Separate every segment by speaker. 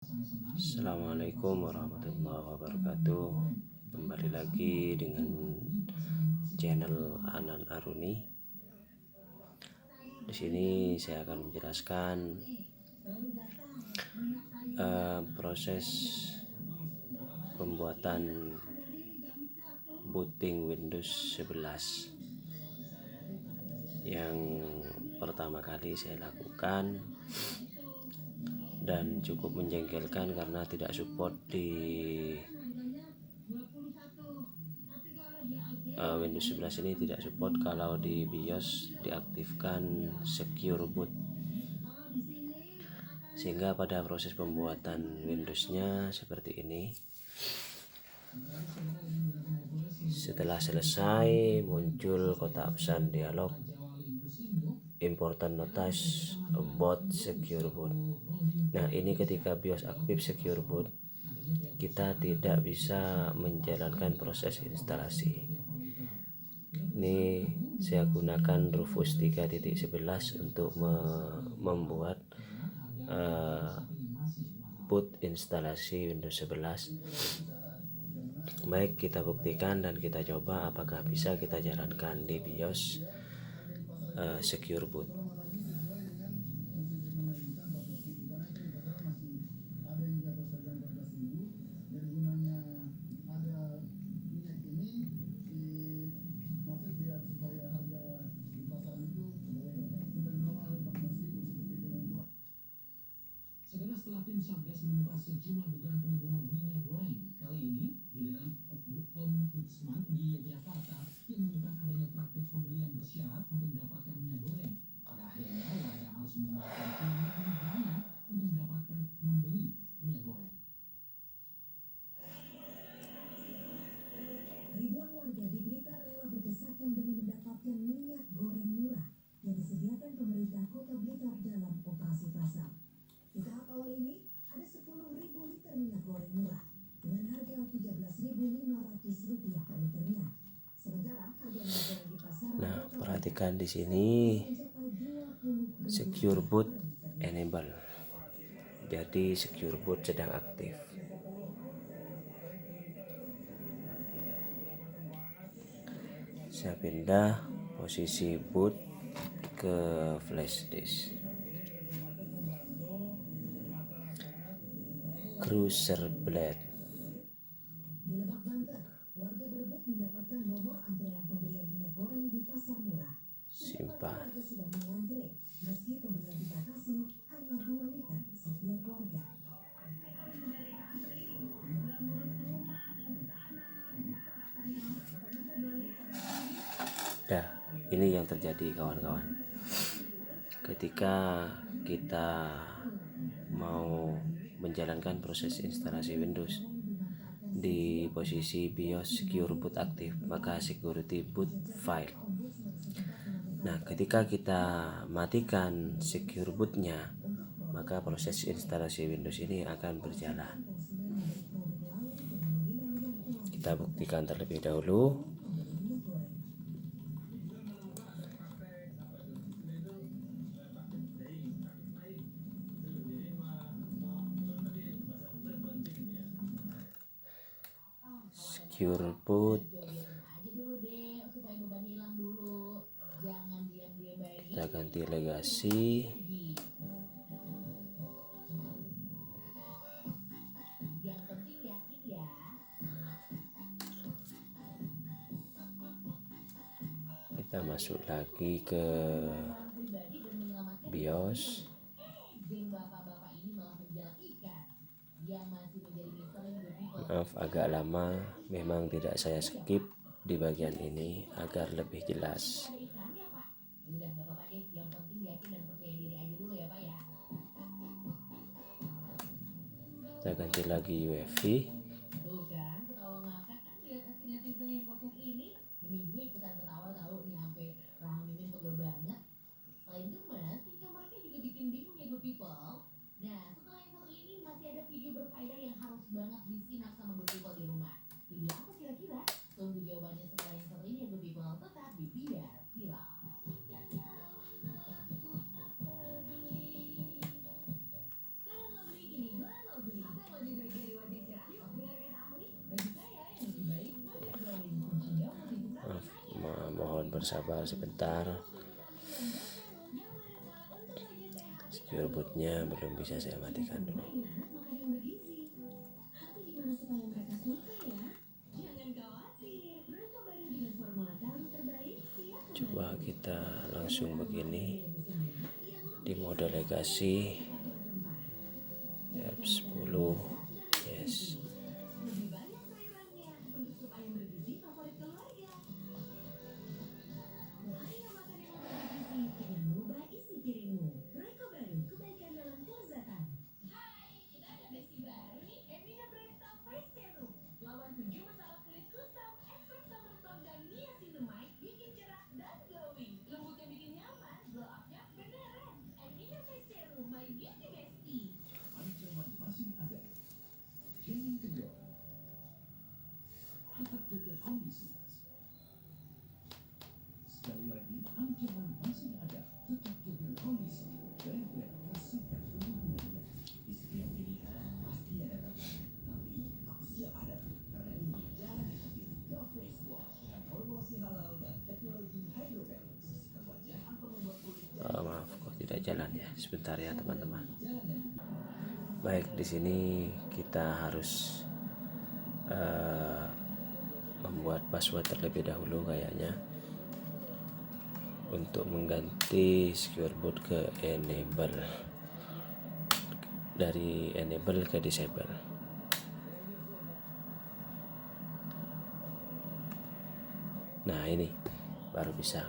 Speaker 1: Assalamualaikum warahmatullahi wabarakatuh. Kembali lagi dengan channel Anan Aruni. Di sini saya akan menjelaskan proses pembuatan booting Windows 11 yang pertama kali saya lakukan dan cukup menjengkelkan karena tidak support di Windows 11 ini tidak support kalau di BIOS diaktifkan secure boot, sehingga pada proses pembuatan Windowsnya seperti ini. Setelah selesai muncul kotak pesan dialog important notice about secure boot. Nah, ini ketika BIOS aktif secure boot, kita tidak bisa menjalankan proses instalasi. Ini saya gunakan Rufus 3.11 untuk membuat boot instalasi Windows 11. Baik, kita buktikan dan kita coba apakah bisa kita jalankan di BIOS secure boot.
Speaker 2: Setelah tim Satgas menemukan sejumlah dugaan penimbunan minyak goreng, kali ini giliran Ombudsman di Yogyakarta yang menemukan adanya praktik pembelian bersyarat untuk mendapatkan minyak goreng. Pada akhirnya warga harus mengeluarkan uang lebih banyak untuk mendapatkan membeli minyak goreng.
Speaker 3: Ribuan warga di Blitar rela berdesakan demi mendapatkan minyak goreng murah yang disediakan pemerintah Kota Blitar dalam operasi pasar. Di tahap awal ini, ada 10.000 liter minyak goreng murah dengan harga Rp13.500 per liternya. Sementara harga minyak goreng di pasaran
Speaker 1: Perhatikan di sini secure boot enable. Jadi secure boot sedang aktif. Saya pindah posisi boot ke flash disk. Cruiser Blade.
Speaker 3: Di Lebak, Banten, warga berebut mendapatkan nomor antrean pembelian minyak goreng di pasar murah.
Speaker 1: Simpan.
Speaker 3: Warga sudah mengantre, meski pembelian dibatasi hanya 2 liter setiap warga.
Speaker 1: Nah, ini yang terjadi kawan-kawan. Ketika kita mau menjalankan proses instalasi Windows di posisi BIOS secure boot aktif, maka security boot file. Nah, ketika kita matikan secure bootnya, maka proses instalasi Windows ini akan berjalan. Kita buktikan terlebih dahulu. Secure boot. Kita ganti legasi. Kita masuk lagi ke BIOS. Maaf agak lama, memang tidak saya skip di bagian ini agar lebih jelas. Kita ganti lagi UEFI.
Speaker 4: Banget disimak sama good people di rumah. Video apa kira-kira? Tunggu jawabannya setelah yang satu ini ya good people. Tetap di Biar Viral.
Speaker 1: bersabar sebentar. Secure bootnya belum bisa saya matikan dulu.
Speaker 3: Makanan bergizi. Tapi gimana supaya mereka suka ya? Jangan khawatir, mereka baru dengan formula kalori terbaik siap
Speaker 1: Coba kita langsung begini di mode legasi F10. Yes.
Speaker 3: lebih banyak sayurannya untuk sup ayam bergizi favorit keluarga. Ayo makan yang bergizi dengan mengubah isi piringmu. Royco baru, kebaikan dalam kelezatan.
Speaker 4: Hai, kita ada besi baru nih, Emina Brainstorm Face Serum. Lawan 7 masalah kulit kusam, ekstrak sambal plum dan niacinamide bikin cerah dan glowing. Lembut yang bikin nyaman, glow up-nya beneran. Emina Face Serum, my beauty bestie.
Speaker 2: Ancaman masih ada. Jangan kendor. Tetap jaga kondisi. Sekali lagi, ancaman masih ada. Tetap jaga kondisi. Brand-brand rasakan kenyamanan. Di setiap pilihan pasti ada tantangan. Tapi aku siap hadapi. Karena ini jalan efektif ke face wash dengan formulasi halal dan teknologi hydrobalance. Sikap wajah akan membuat kulit
Speaker 1: Maaf kok tidak jalan ya. Sebentar ya teman-teman. Baik, di sini kita harus membuat password terlebih dahulu kayaknya untuk mengganti secure boot ke enable, dari enable ke disable. Nah ini baru bisa.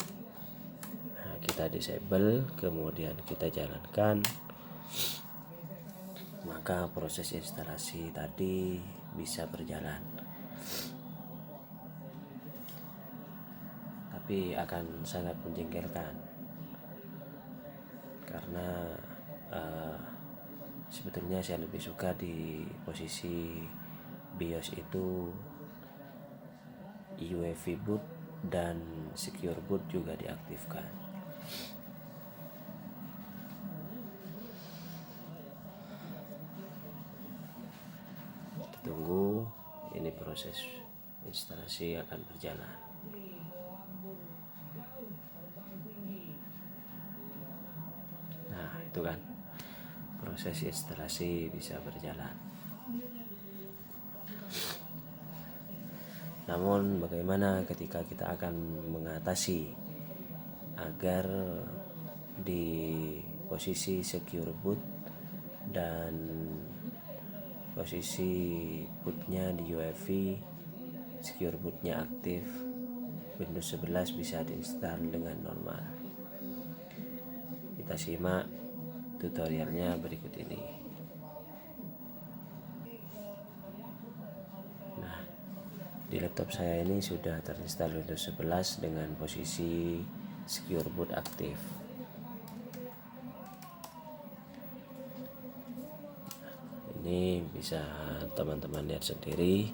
Speaker 1: Nah, kita disable, kemudian kita jalankan, maka proses instalasi tadi bisa berjalan. Tapi akan sangat menjengkelkan karena sebetulnya saya lebih suka di posisi BIOS itu UEFI boot dan secure boot juga diaktifkan. Kita tunggu, ini proses instalasi akan berjalan. Nah itu kan, proses instalasi bisa berjalan. Namun bagaimana ketika kita akan mengatasi agar di posisi secure boot dan posisi bootnya di UEFI, secure bootnya aktif, Windows 11 bisa diinstal dengan normal. Kita simak tutorialnya berikut ini. Nah, di laptop saya ini sudah terinstall Windows 11 dengan posisi secure boot aktif. Ini bisa teman-teman lihat sendiri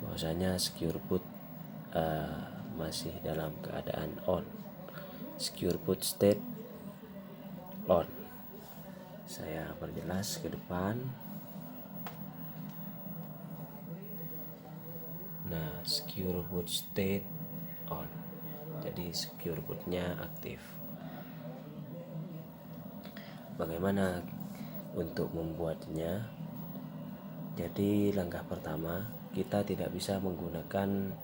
Speaker 1: bahwasanya secure boot masih dalam keadaan on. Secure boot state on. Saya perjelas ke depan. Nah, secure boot state on. Jadi secure bootnya aktif. Bagaimana untuk membuatnya? Jadi langkah pertama, kita tidak bisa menggunakan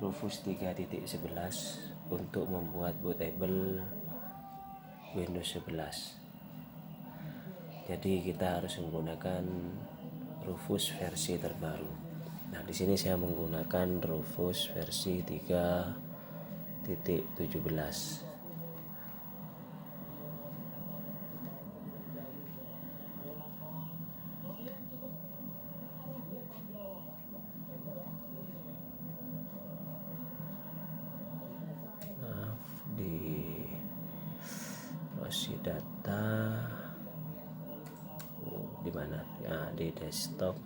Speaker 1: Rufus 3.11 untuk membuat bootable Windows 11. Jadi kita harus menggunakan Rufus versi terbaru. Nah, di sini saya menggunakan Rufus versi 3.17. Di posisi data di mana ya, di desktop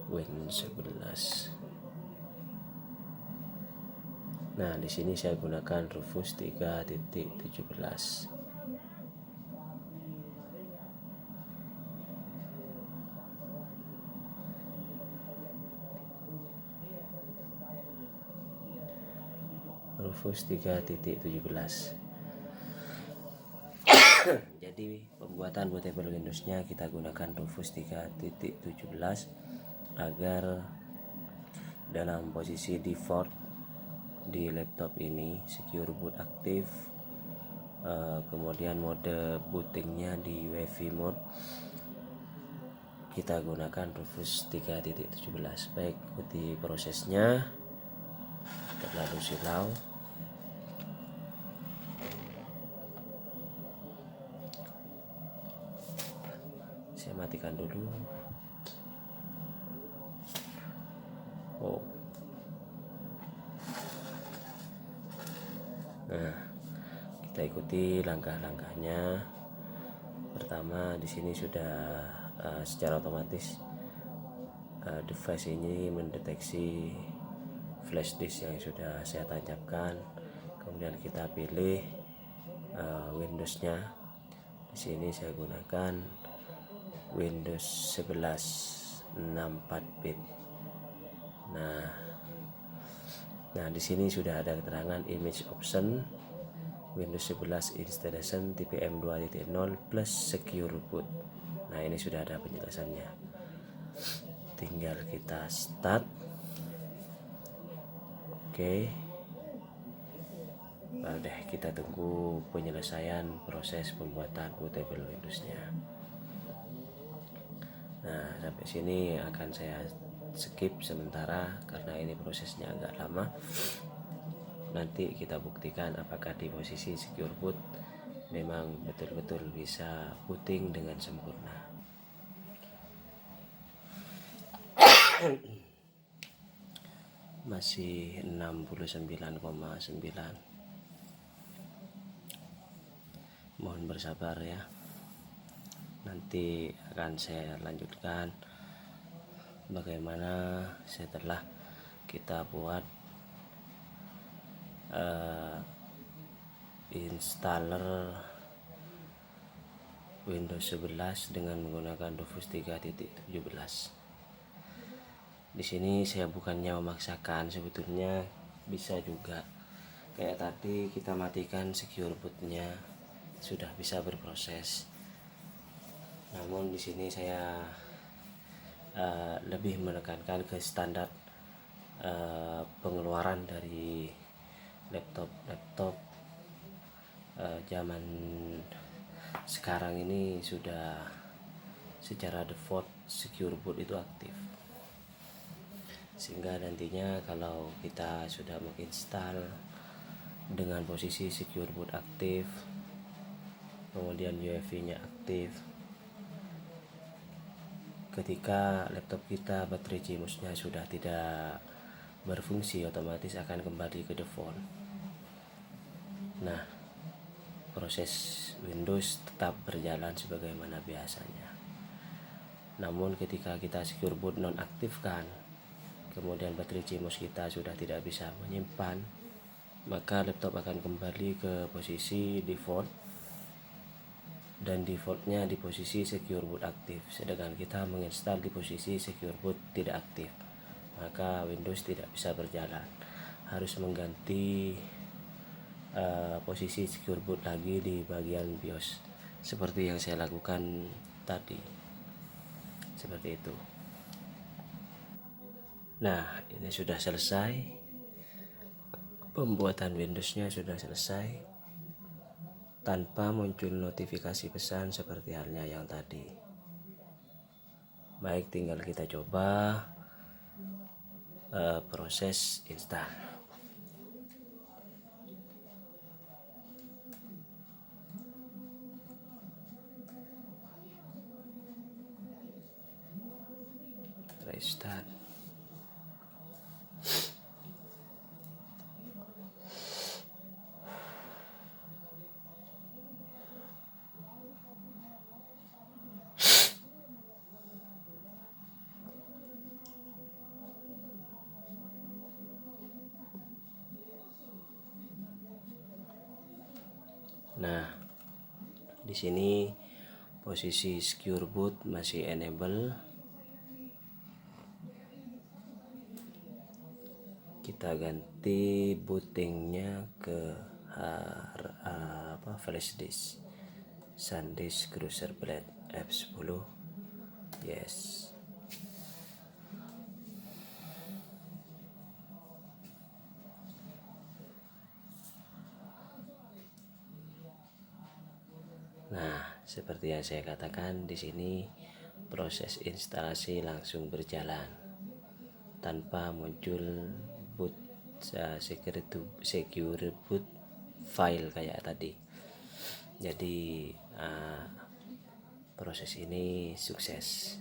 Speaker 1: Windows 11. Nah, di sini saya gunakan Rufus 3.17. Rufus 3.17. Jadi pembuatan bootable Windows-nya kita gunakan Rufus 3.17 agar dalam posisi default di laptop ini secure boot aktif, kemudian mode bootingnya di UEFI mode kita gunakan Rufus 3.17. Baik, ikuti prosesnya, terlalu silau. Saya matikan dulu. Nah, kita ikuti langkah-langkahnya. Pertama, di sini sudah secara otomatis device ini mendeteksi flash disk yang sudah saya tancapkan. Kemudian kita pilih Windows-nya. Di sini saya gunakan Windows 11 64 bit. Nah, di sini sudah ada keterangan image option Windows 11 installation TPM 2.0 plus secure boot. Nah, ini sudah ada penjelasannya. Tinggal kita start. Oke. Baru deh kita tunggu penyelesaian proses pembuatan bootable Windows-nya. Nah, sampai sini akan saya skip sementara karena ini prosesnya agak lama. Nanti kita buktikan apakah di posisi secure boot memang betul-betul bisa booting dengan sempurna. Masih 69,9. Mohon bersabar ya. Nanti akan saya lanjutkan bagaimana setelah kita buat installer Windows 11 dengan menggunakan Rufus 3.17. Di sini saya bukannya memaksakan, sebetulnya bisa juga kayak tadi kita matikan secure bootnya sudah bisa berproses. Namun di sini saya lebih menekankan ke standar pengeluaran dari laptop zaman sekarang ini sudah secara default secure boot itu aktif, sehingga nantinya kalau kita sudah menginstal dengan posisi secure boot aktif, kemudian UEFI nya aktif, ketika laptop kita baterai CMOS-nya sudah tidak berfungsi, otomatis akan kembali ke default. Nah, proses Windows tetap berjalan sebagaimana biasanya. Namun ketika kita secure boot nonaktifkan, kemudian baterai CMOS kita sudah tidak bisa menyimpan, maka laptop akan kembali ke posisi default, dan defaultnya di posisi secure boot aktif, sedangkan kita menginstal di posisi secure boot tidak aktif, maka Windows tidak bisa berjalan, harus mengganti posisi secure boot lagi di bagian BIOS seperti yang saya lakukan tadi, seperti itu. Nah, ini sudah selesai, pembuatan Windows-nya sudah selesai tanpa muncul notifikasi pesan seperti halnya yang tadi. Baik, tinggal kita coba proses install. Restart. Nah, di sini posisi secure boot masih enable. kita ganti bootingnya ke flash disk SanDisk Cruiser Blade F10. Yes. Nah, seperti yang saya katakan di sini, proses instalasi langsung berjalan tanpa muncul boot secure boot file kayak tadi. Jadi proses ini sukses.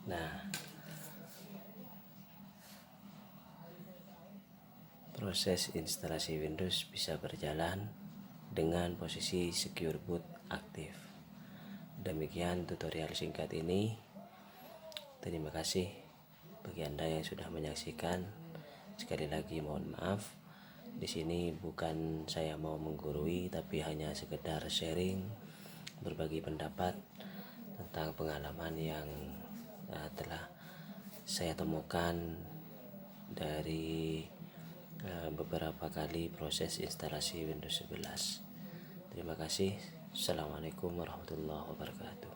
Speaker 1: Nah, proses instalasi Windows bisa berjalan dengan posisi secure boot aktif. Demikian tutorial singkat ini. Terima kasih bagi Anda yang sudah menyaksikan. Sekali lagi mohon maaf. Di sini bukan saya mau menggurui, tapi hanya sekedar sharing, berbagi pendapat tentang pengalaman yang telah saya temukan dari beberapa kali proses instalasi Windows 11. Terima kasih. Assalamualaikum warahmatullahi wabarakatuh.